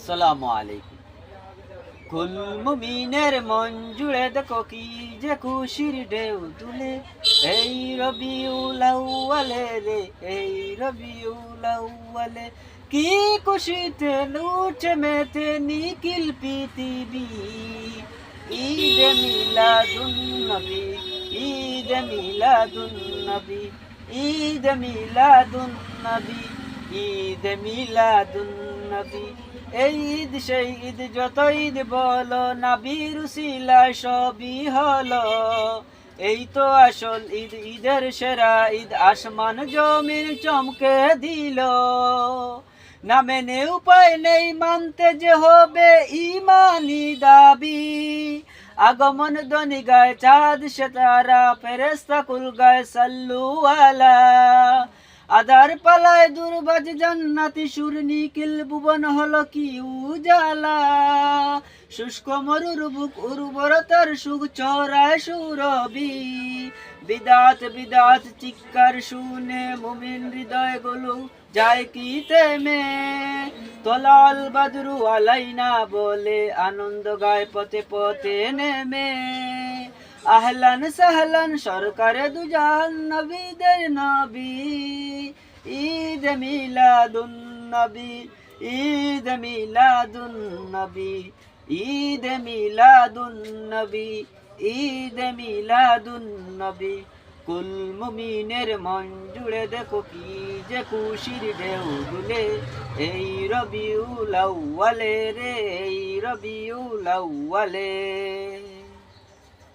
আসসালামু আলাইকুম। কুল মুমিনের মন জুড়ে দেখো কি যে খুশির ঢেউ তুলে, এই রবিউল আউয়ালে রে, এই রবিউল আউয়ালে কি খুশিতে উঠে মেতে নিখিল পৃথিবী। ঈদে মিলাদুন নবী, ঈদে মিলাদুন নবী, ঈদে মিলাদুন নবী, ঈদে মিলাদুন নবী। এই ঈদ সেই ঈদ, যত ঈদ বলো, নবীর উসিলায় সবই হলো। এই তো আসল ঈদ, ঈদের সেরা ঈদ, আসমান জমিন চমকে দিল। না মেনে উপায় নেই, মানতে যে হবে ইমানি দাবি। আগমন ধ্বনি গায় চাঁদ সিতারা, ফেরেশতা কুল গায় সাল্লু আলা। আধার পালায় দুর্বাজ জান্নাতি সুর, নিখিল ভুবন হলো কি উজালা। শুষ্ক মরুর বুক উর্বরতার সুখ ছড়ায় সুরবি। বিদাত বিদাত চিৎকার শুনে মুমিন হৃদয় গুলো যায় কি থেমে। তলাল বাদরু আলাইনা বলে আনন্দ গায় পথে পথে নেমে। আহলান সাহলান সরকারে দুজাহান, নবীদের নবী। ঈদ মিলাদুন নবী, ঈদ মিলাদুন নবী, ঈদ মিলাদুন নবী, ঈদ মিলাদুন নবী। কুল মুমিনের মন জুড়ে দেখো কি যে খুশির ঢেউ দুলে, এই রবিউল আউয়ালে রে, এই রবিউল আউয়ালে।